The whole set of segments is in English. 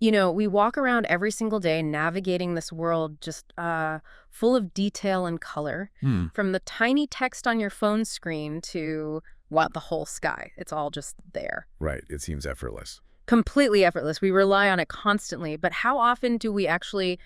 We walk around every single day navigating this world just full of detail and color, Hmm. from the tiny text on your phone screen to, well, the whole sky. It's all just there. Right. It seems effortless. Completely effortless. We rely on it constantly. But how often do we actually,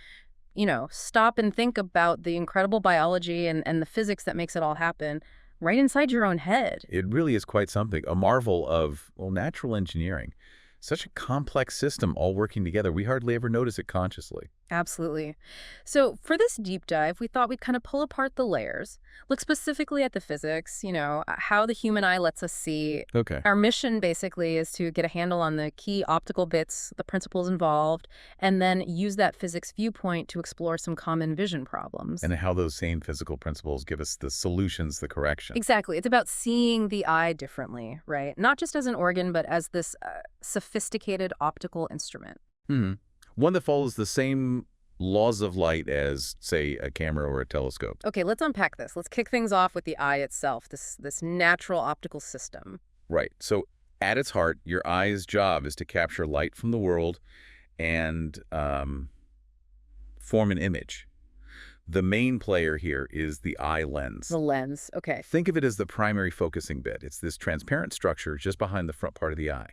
stop and think about the incredible biology and the physics that makes it all happen right inside your own head? It really is quite something, a marvel of, well, natural engineering. Such a complex system all working together. We hardly ever notice it consciously. Absolutely. So for this deep dive, we thought we'd kind of pull apart the layers, look specifically at the physics, how the human eye lets us see. Okay. Our mission basically is to get a handle on the key optical bits, the principles involved, and then use that physics viewpoint to explore some common vision problems. And how those same physical principles give us the solutions, the correction. Exactly. It's about seeing the eye differently, right? Not just as an organ, but as this sophisticated optical instrument. Hmm. One that follows the same laws of light as, say, a camera or a telescope. Okay, let's unpack this. Let's kick things off with the eye itself, this natural optical system. Right. So at its heart, your eye's job is to capture light from the world and form an image. The main player here is the eye lens. The lens, okay. Think of it as the primary focusing bit. It's this transparent structure just behind the front part of the eye.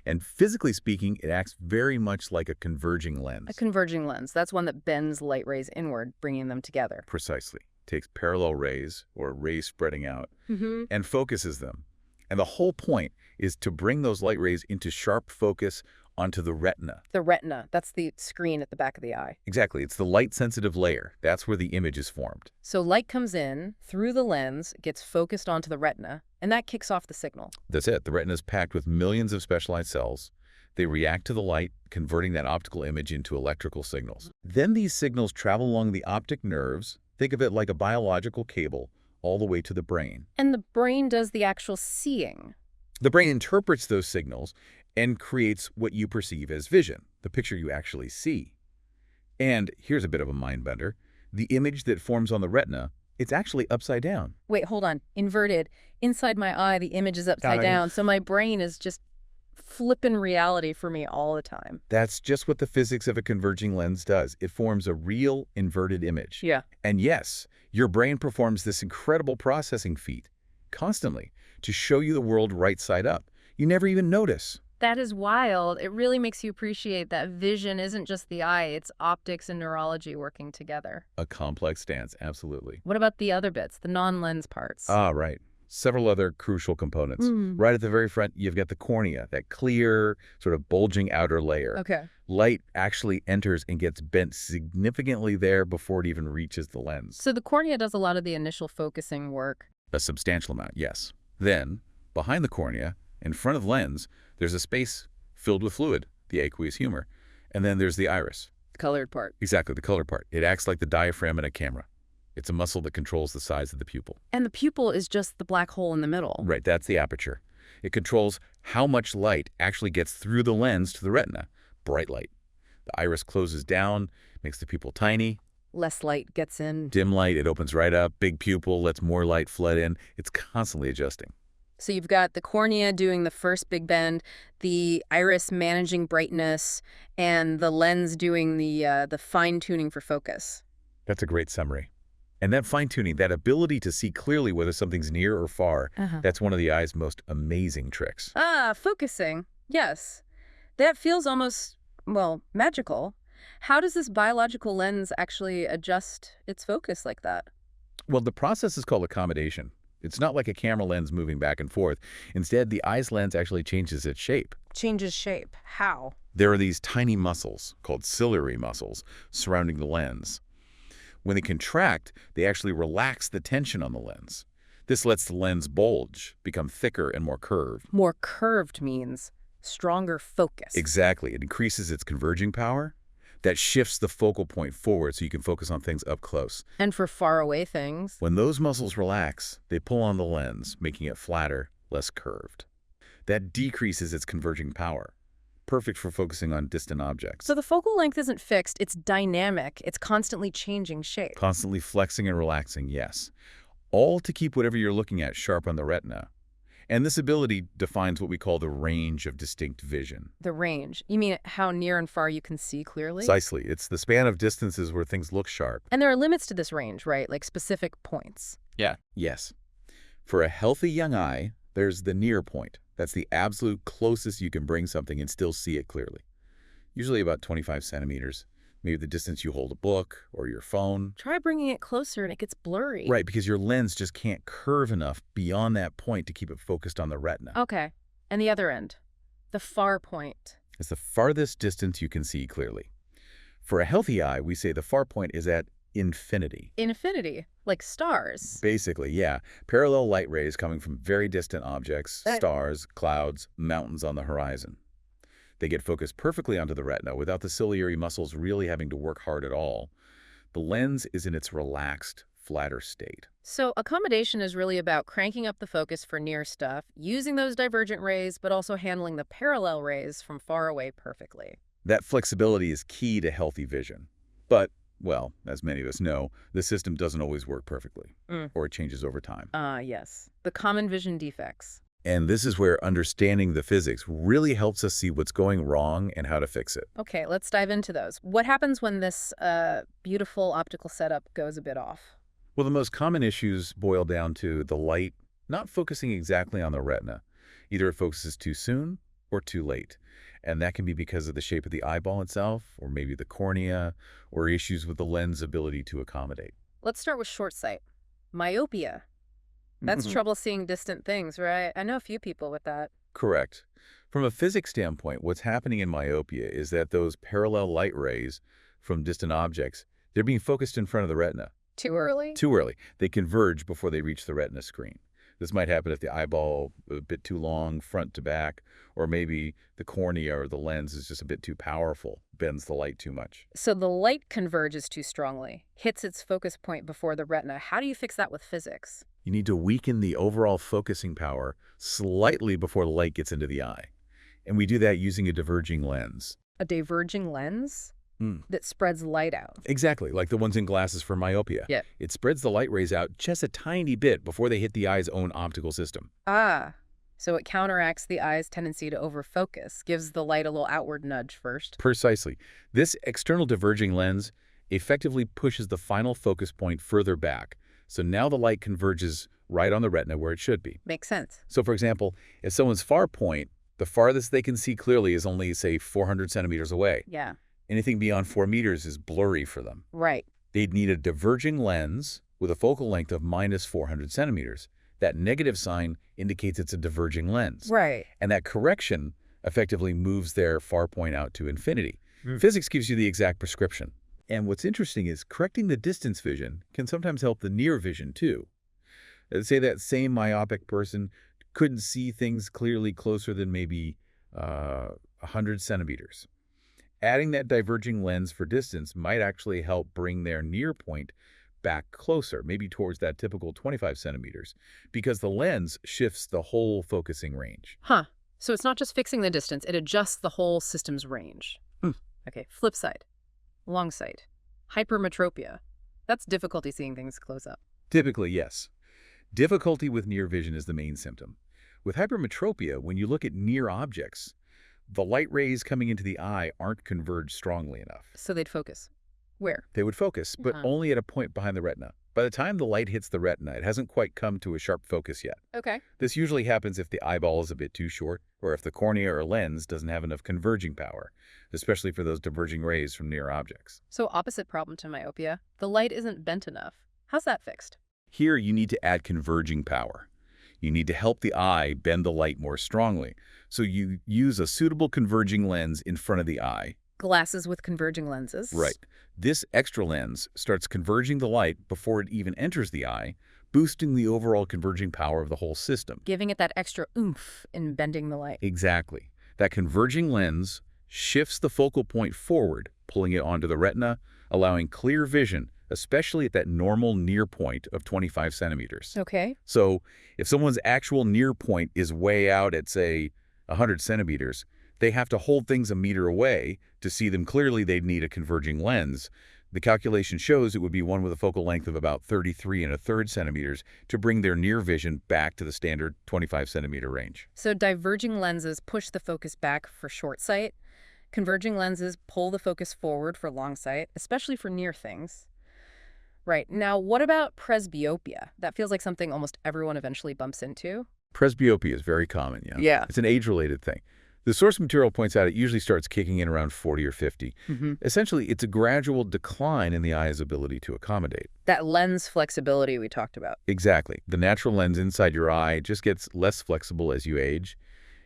And physically speaking, it acts very much like a converging lens. A converging lens. That's one that bends light rays inward, bringing them together. Precisely. Takes parallel rays, or rays spreading out, and focuses them. And the whole point is to bring those light rays into sharp focus onto the retina. The retina, that's the screen at the back of the eye. Exactly. It's the light-sensitive layer. That's where the image is formed. So light comes in through the lens, gets focused onto the retina, and that kicks off the signal. That's it. The retina is packed with millions of specialized cells. They react to the light, converting that optical image into electrical signals. Then these signals travel along the optic nerves. Think of it like a biological cable all the way to the brain. And the brain does the actual seeing. The brain interprets those signals and creates what you perceive as vision, the picture you actually see. And here's a bit of a mind bender. The image that forms on the retina, it's actually upside down. Wait, hold on. Inverted. Inside my eye, the image is upside down, so my brain is just flipping reality for me all the time. That's just what the physics of a converging lens does. It forms a real inverted image. Yeah. And yes, your brain performs this incredible processing feat constantly to show you the world right side up. You never even notice. That is wild. It really makes you appreciate that vision isn't just the eye, it's optics and neurology working together. A complex dance, absolutely. What about the other bits, the non-lens parts? Ah, right. Several other crucial components. Right at the very front, you've got the cornea, that clear, sort of bulging outer layer. Okay. Light actually enters and gets bent significantly there before it even reaches the lens. So the cornea does a lot of the initial focusing work. A substantial amount, yes. Then, behind the cornea, in front of the lens, there's a space filled with fluid, the aqueous humor. And then there's the iris. The colored part. Exactly, the colored part. It acts like the diaphragm in a camera. It's a muscle that controls the size of the pupil. And the pupil is just the black hole in the middle. Right, that's the aperture. It controls how much light actually gets through the lens to the retina. Bright light. The iris closes down, makes the pupil tiny. Less light gets in. Dim light, it opens right up. Big pupil lets more light flood in. It's constantly adjusting. So you've got the cornea doing the first big bend, the iris managing brightness, and the lens doing the fine-tuning for focus. That's a great summary. And that fine-tuning, that ability to see clearly whether something's near or far, that's one of the eye's most amazing tricks. Ah, focusing. Yes. That feels almost, well, magical. How does this biological lens actually adjust its focus like that? Well, the process is called accommodation. It's not like a camera lens moving back and forth. Instead, the eye's lens actually changes its shape. Changes shape. How? There are these tiny muscles, called ciliary muscles, surrounding the lens. When they contract, they actually relax the tension on the lens. This lets the lens bulge, become thicker and more curved. More curved means stronger focus. Exactly. It increases its converging power. That shifts the focal point forward so you can focus on things up close. And for far away things. When those muscles relax, they pull on the lens, making it flatter, less curved. That decreases its converging power. Perfect for focusing on distant objects. So the focal length isn't fixed, it's dynamic, it's constantly changing shape. Constantly flexing and relaxing, yes. All to keep whatever you're looking at sharp on the retina. And this ability defines what we call the range of distinct vision. The range. You mean how near and far you can see clearly? Precisely. It's the span of distances where things look sharp. And there are limits to this range, right? Like specific points. Yeah. Yes. For a healthy young eye, there's the near point. That's the absolute closest you can bring something and still see it clearly. Usually about 25 centimeters. Maybe the distance you hold a book or your phone. Try bringing it closer and it gets blurry. Right, because your lens just can't curve enough beyond that point to keep it focused on the retina. Okay. And the other end, the far point. It's the farthest distance you can see clearly. For a healthy eye, we say the far point is at infinity. Infinity, like stars. Basically, yeah. Parallel light rays coming from very distant objects, stars, clouds, mountains on the horizon. They get focused perfectly onto the retina without the ciliary muscles really having to work hard at all. The lens is in its relaxed, flatter state. So accommodation is really about cranking up the focus for near stuff, using those divergent rays, but also handling the parallel rays from far away perfectly. That flexibility is key to healthy vision. But, well, as many of us know, the system doesn't always work perfectly, or it changes over time. Yes. The common vision defects. And this is where understanding the physics really helps us see what's going wrong and how to fix it. Okay, let's dive into those. What happens when this beautiful optical setup goes a bit off? Well, the most common issues boil down to the light not focusing exactly on the retina. Either it focuses too soon or too late. And that can be because of the shape of the eyeball itself, or maybe the cornea, or issues with the lens ability to accommodate. Let's start with short sight. Myopia. That's trouble seeing distant things, right? I know a few people with that. Correct. From a physics standpoint, what's happening in myopia is that those parallel light rays from distant objects, they're being focused in front of the retina. Too early? Too early. They converge before they reach the retina screen. This might happen if the eyeball is a bit too long, front to back, or maybe the cornea or the lens is just a bit too powerful, bends the light too much. So the light converges too strongly, hits its focus point before the retina. How do you fix that with physics? You need to weaken the overall focusing power slightly before the light gets into the eye. And we do that using a diverging lens. A diverging lens? That spreads light out. Exactly, like the ones in glasses for myopia. Yeah. It spreads the light rays out just a tiny bit before they hit the eye's own optical system. Ah, so it counteracts the eye's tendency to overfocus, gives the light a little outward nudge first. Precisely. This external diverging lens effectively pushes the final focus point further back. So now the light converges right on the retina where it should be. Makes sense. So for example, if someone's far point, the farthest they can see clearly is only, say, 400 centimeters away. Yeah. Anything beyond 4 meters is blurry for them. Right. They'd need a diverging lens with a focal length of minus 400 centimeters. That negative sign indicates it's a diverging lens. Right. And that correction effectively moves their far point out to infinity. Physics gives you the exact prescription. And what's interesting is correcting the distance vision can sometimes help the near vision too. Say that same myopic person couldn't see things clearly closer than maybe 100 centimeters. Adding that diverging lens for distance might actually help bring their near point back closer, maybe towards that typical 25 centimeters, because the lens shifts the whole focusing range. Huh. So it's not just fixing the distance, it adjusts the whole system's range. Okay, flip side. Long sight. Hypermetropia. That's difficulty seeing things close up. Typically, yes. Difficulty with near vision is the main symptom. With hypermetropia, when you look at near objects, the light rays coming into the eye aren't converged strongly enough. So they'd focus. Where? They would focus, but only at a point behind the retina. By the time the light hits the retina, it hasn't quite come to a sharp focus yet. Okay. This usually happens if the eyeball is a bit too short, or if the cornea or lens doesn't have enough converging power, especially for those diverging rays from near objects. So opposite problem to myopia. The light isn't bent enough. How's that fixed? Here, you need to add converging power. You need to help the eye bend the light more strongly. So you use a suitable converging lens in front of the eye. Glasses with converging lenses. Right. This extra lens starts converging the light before it even enters the eye, boosting the overall converging power of the whole system. Giving it that extra oomph in bending the light. Exactly. That converging lens shifts the focal point forward, pulling it onto the retina, allowing clear vision, especially at that normal near point of 25 centimeters. Okay. So if someone's actual near point is way out at, say, 100 centimeters, they have to hold things a meter away. To see them clearly, they'd need a converging lens. The calculation shows it would be one with a focal length of about 33 1/3 centimeters to bring their near vision back to the standard 25 centimeter range. So diverging lenses push the focus back for short sight. Converging lenses pull the focus forward for long sight, especially for near things. Right. Now, what about presbyopia? That feels like something almost everyone eventually bumps into. Presbyopia is very common, yeah. Yeah. It's an age-related thing. The source material points out it usually starts kicking in around 40 or 50. Essentially, it's a gradual decline in the eye's ability to accommodate. That lens flexibility we talked about. Exactly. The natural lens inside your eye just gets less flexible as you age.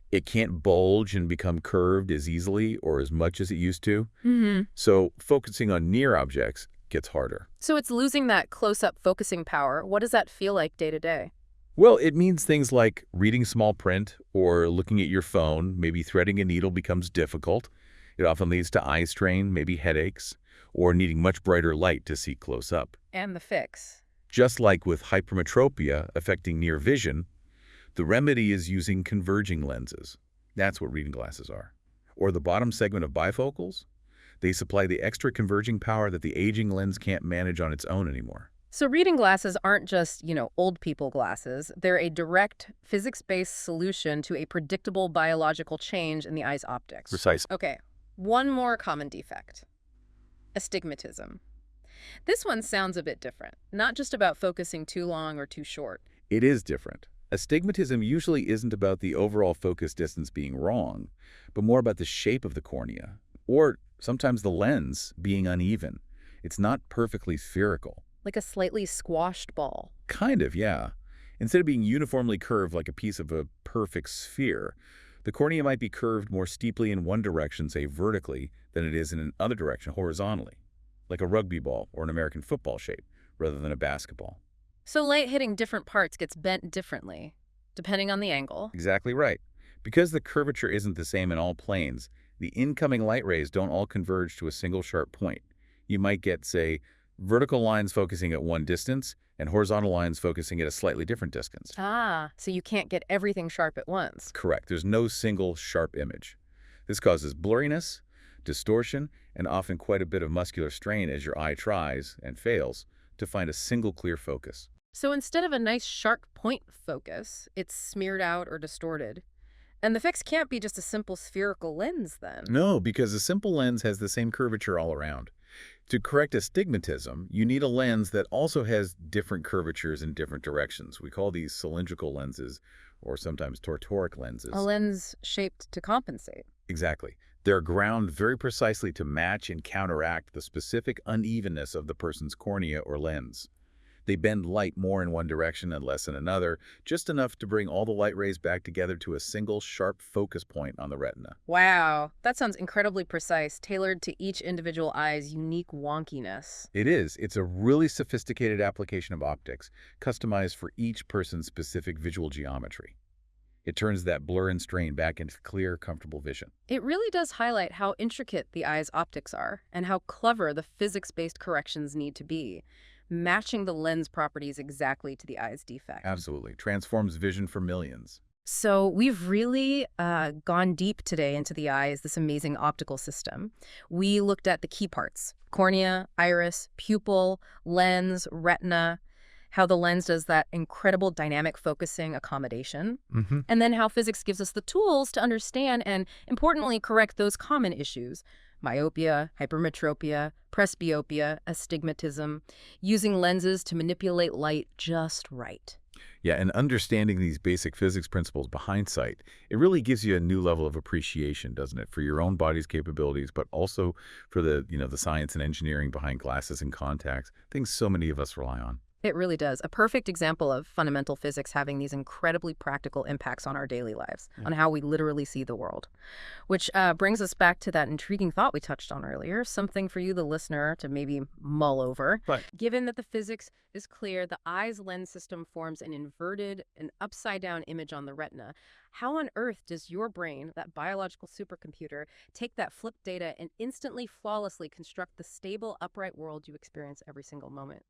It can't bulge and become curved as easily or as much as it used to. So focusing on near objects gets harder. So it's losing that close-up focusing power. What does that feel like day to day? Well, it means things like reading small print or looking at your phone. Maybe threading a needle becomes difficult. It often leads to eye strain, maybe headaches, or needing much brighter light to see close up. And the fix. Just like with hypermetropia affecting near vision, the remedy is using converging lenses. That's what reading glasses are. Or the bottom segment of bifocals. They supply the extra converging power that the aging lens can't manage on its own anymore. So reading glasses aren't just, old people glasses. They're a direct, physics-based solution to a predictable biological change in the eye's optics. Precise. Okay, one more common defect. Astigmatism. This one sounds a bit different. Not just about focusing too long or too short. It is different. Astigmatism usually isn't about the overall focus distance being wrong, but more about the shape of the cornea, or sometimes the lens being uneven. It's not perfectly spherical. Like a slightly squashed ball. Kind of, yeah. Instead of being uniformly curved like a piece of a perfect sphere, the cornea might be curved more steeply in one direction, say vertically, than it is in another direction, horizontally, like a rugby ball or an American football shape, rather than a basketball. So light hitting different parts gets bent differently, depending on the angle. Exactly right. Because the curvature isn't the same in all planes, the incoming light rays don't all converge to a single sharp point. You might get, say, vertical lines focusing at one distance and horizontal lines focusing at a slightly different distance. Ah, so you can't get everything sharp at once. Correct. There's no single sharp image. This causes blurriness, distortion, and often quite a bit of muscular strain as your eye tries, and fails, to find a single clear focus. So instead of a nice sharp point focus, it's smeared out or distorted. And the fix can't be just a simple spherical lens then. No, because a simple lens has the same curvature all around. To correct astigmatism, you need a lens that also has different curvatures in different directions. We call these cylindrical lenses, or sometimes tortoric lenses. A lens shaped to compensate. Exactly. They're ground very precisely to match and counteract the specific unevenness of the person's cornea or lens. They bend light more in one direction and less in another, just enough to bring all the light rays back together to a single sharp focus point on the retina. Wow, that sounds incredibly precise, tailored to each individual eye's unique wonkiness. It is. It's a really sophisticated application of optics, customized for each person's specific visual geometry. It turns that blur and strain back into clear, comfortable vision. It really does highlight how intricate the eye's optics are and how clever the physics-based corrections need to be, matching the lens properties exactly to the eye's defect. Absolutely. Transforms vision for millions. So we've really gone deep today into the eye as this amazing optical system. We looked at the key parts: cornea, iris, pupil, lens, retina, how the lens does that incredible dynamic focusing accommodation, and then how physics gives us the tools to understand and, importantly, correct those common issues: myopia, hypermetropia, presbyopia, astigmatism, using lenses to manipulate light just right. Yeah, and understanding these basic physics principles behind sight, it really gives you a new level of appreciation, doesn't it, for your own body's capabilities, but also for the science and engineering behind glasses and contacts, things so many of us rely on. It really does. A perfect example of fundamental physics having these incredibly practical impacts on our daily lives, on how we literally see the world. Which brings us back to that intriguing thought we touched on earlier, something for you, the listener, to maybe mull over. Right. Given that the physics is clear, the eye's lens system forms an inverted, an upside-down image on the retina. How on earth does your brain, that biological supercomputer, take that flipped data and instantly, flawlessly construct the stable, upright world you experience every single moment?